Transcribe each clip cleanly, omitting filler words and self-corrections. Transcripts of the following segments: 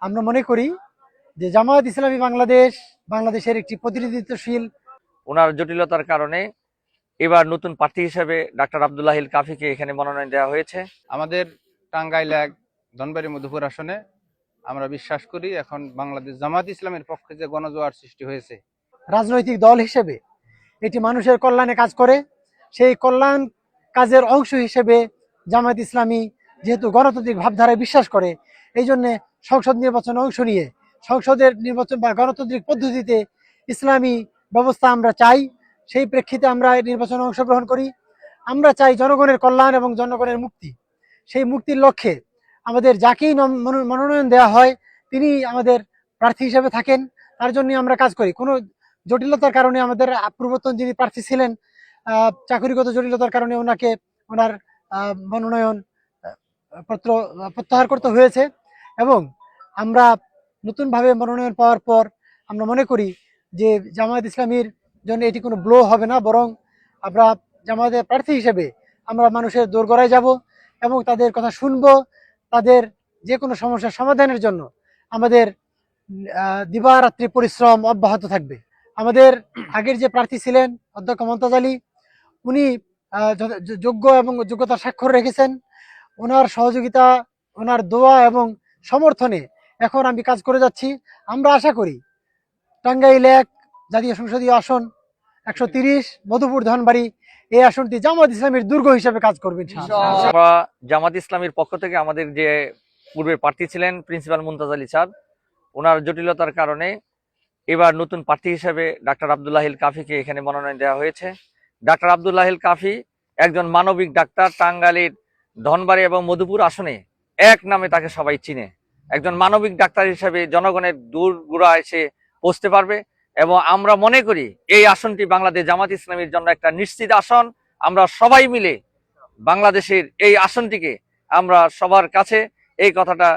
আমরা মনে করি যে জামায়াত ইসলামী বাংলাদেশের একটি প্রতিনিধিত্বশীল। ওনার জটিলতার কারণে এবার নতুন প্রার্থী হিসেবে ডাক্তার আব্দুল্লাহিল কাফিকে এখানে মনোনয়ন দেওয়া হয়েছে। আমাদের টাঙ্গাইল এক ধনবাড়ি মধুপুর আসনে আমরা বিশ্বাস করি এখন বাংলাদেশ জামায়াত ইসলামের পক্ষে যে গণজোয়ার সৃষ্টি হয়েছে, রাজনৈতিক দল হিসেবে এটি মানুষের কল্যাণে কাজ করে। সেই কল্যাণ কাজের অংশ হিসেবে জামায়াত ইসলামী যেহেতু গণতান্ত্রিক ভাবধারায় বিশ্বাস করে, এই জন্যে সংসদ নির্বাচনে অংশ নিয়ে সংসদের নির্বাচন বা গণতান্ত্রিক পদ্ধতিতে ইসলামী ব্যবস্থা আমরা চাই। সেই প্রেক্ষিতে আমরা নির্বাচনে অংশগ্রহণ করি। আমরা চাই জনগণের কল্যাণ এবং জনগণের মুক্তি। সেই মুক্তির লক্ষ্যে আমাদের যাকেই মনোনয়ন দেওয়া হয় তিনি আমাদের প্রার্থী হিসেবে থাকেন, তার জন্য আমরা কাজ করি। কোনো জটিলতার কারণে আমাদের পূর্বতন যিনি প্রার্থী ছিলেন, চাকরিগত জটিলতার কারণে ওনার মনোনয়ন পত্র প্রত্যাহার করতে হয়েছে। এবং আমরা নতুনভাবে মনোনয়ন পাওয়ার পর আমরা মনে করি যে জামায়াত ইসলামীর জন্য এটি কোনো ব্লো হবে না, বরং আমরা জামায়াতের প্রার্থী হিসেবে আমরা মানুষের দোরগোড়ায় যাব এবং তাদের কথা শুনবো। তাদের যে কোনো সমস্যার সমাধানের জন্য আমাদের দিবারাত্রি পরিশ্রম অব্যাহত থাকবে। আমাদের আগের যে প্রার্থী ছিলেন অধ্যক্ষ মমতাজ আলী, উনি যোগ্য এবং যোগ্যতার স্বাক্ষর রেখেছেন। ওনার সহযোগিতা, ওনার দোয়া এবং সমর্থনে এখন আমি কাজ করে যাচ্ছি। আমরা আশা করি টাঙ্গাইল এক জাতীয় সংসদীয় আসন 130 মধুপুর ধনবাড়ি, এই আসনটি জামায়াত ইসলামীর দুর্গ হিসেবে কাজ করবে। আমরা জামাত ইসলামীর পক্ষ থেকে আমাদের যে পূর্বের প্রার্থী ছিলেন প্রিন্সিপাল মুমতাজ আলী স্যার, ওনার জটিলতার কারণে এবার নতুন প্রার্থী হিসেবে ডাক্তার আব্দুল্লাহিল কাফিকে এখানে মনোনয়ন দেওয়া হয়েছে। ডাক্তার আব্দুল্লাহিল কাফি একজন মানবিক ডাক্তার। টাঙ্গাইলের ধনবাড়ি এবং মধুপুর আসনে এক নামে তাকে সবাই চিনে। একজন মানবিক ডাক্তার হিসেবে জনগণের দূর গোড়া এসে পৌঁছতে পারবে এবং আমরা মনে করি এই আসনটি বাংলাদেশ জামাত ইসলামীর জন্য একটা নিশ্চিত আসন। আমরা সবাই মিলে বাংলাদেশের এই আসনটিকে আমরা সবার কাছে এই কথাটা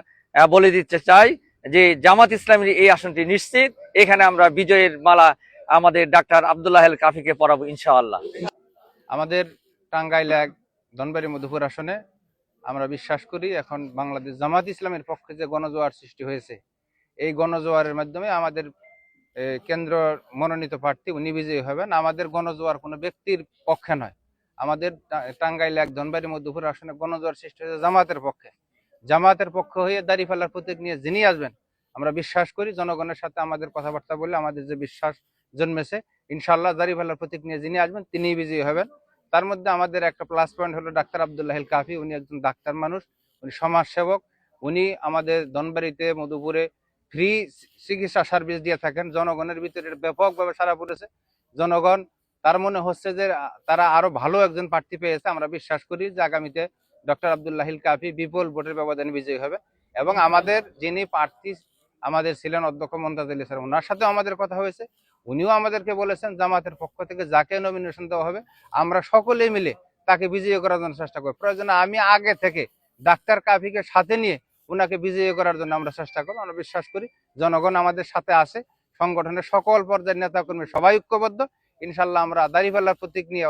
বলে দিতে চাই যে জামাত ইসলামীর এই আসনটি নিশ্চিত। এখানে আমরা বিজয়ের মালা আমাদের ডাক্তার আব্দুল্লাহিল কাফিকে পরাবো ইনশাআল্লাহ। আমাদের টাঙ্গাইল এক ধনবাড়ি মধুপুর আসনে আমরা বিশ্বাস করি এখন বাংলাদেশ জামায়াত ইসলামের পক্ষে যে গণজোয়ার সৃষ্টি হয়েছে, এই গণজোয়ারের মাধ্যমে আমাদের কেন্দ্র মনোনীত প্রার্থী উনি বিজয়ী হবেন। আমাদের গণজোয়ার কোনো ব্যক্তির পক্ষে নয়। আমাদের টাঙ্গাইল এক ধনবাড়ি মধুপুর আসনে গণজোয়ার সৃষ্টি হয়েছে জামায়াতের পক্ষে। জামায়াতের পক্ষে হয়ে দাঁড়িপাল্লার প্রতীক নিয়ে যিনি আসবেন, আমরা বিশ্বাস করি জনগণের সাথে আমাদের কথাবার্তা বলে আমাদের যে বিশ্বাস জন্মেছে, ইনশাআল্লাহ দাঁড়িপাল্লার প্রতীক নিয়ে যিনি আসবেন তিনিই বিজয়ী হবেন। তার মধ্যে আমাদের একটা প্লাস পয়েন্ট হলো ডাক্তার আব্দুল্লাহিল কাফি। উনি একজন ডাক্তার মানুষ, উনি সমাজসেবক। উনি আমাদের ধনবাড়িতে মধুপুরে ফ্রি চিকিৎসা সার্ভিস দিয়ে থাকেন। জনগণের ভিতরে ব্যাপকভাবে সাড়া পড়েছে। জনগণ তার মনে হচ্ছে যে তারা আরো ভালো একজন প্রার্থী পেয়েছে। আমরা বিশ্বাস করি যে আগামীতে ডক্টর আব্দুল্লাহিল কাফি বিপুল ভোটের ব্যবধানে বিজয়ী হবে। এবং আমাদের যিনি প্রার্থী আমাদের ছিলেন অধ্যক্ষ মমতাজ আলী স্যার, ওনার সাথেও আমাদের কথা হয়েছে। উনিও আমাদেরকে বলেছেন জামাতের পক্ষ থেকে যাকে নমিনেশন দেওয়া হবে আমরা সকলে মিলে তাকে বিজয়ী করার জন্য চেষ্টা করব। প্রয়োজনে আমি আগে থেকে ডাক্তার কাফিকে সাথে নিয়ে ওনাকে বিজয়ী করার জন্য আমরা চেষ্টা করব। আমরা বিশ্বাস করি জনগণ আমাদের সাথে আছে। সংগঠনের সকল পর্যায়ের নেতাকর্মী সবাই ঐক্যবদ্ধ। ইনশাল্লাহ আমরা দাঁড়িপাল্লার প্রতীক নিয়ে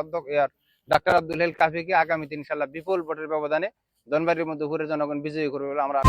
ডাক্তার আব্দুল্লাহিল কাফিকে আগামীতে ইনশাল্লাহ বিপুল ভোটের ব্যবধানে ধনবাড়ির মধ্যে ঘুরে জনগণ বিজয়ী করবে বলে আমরা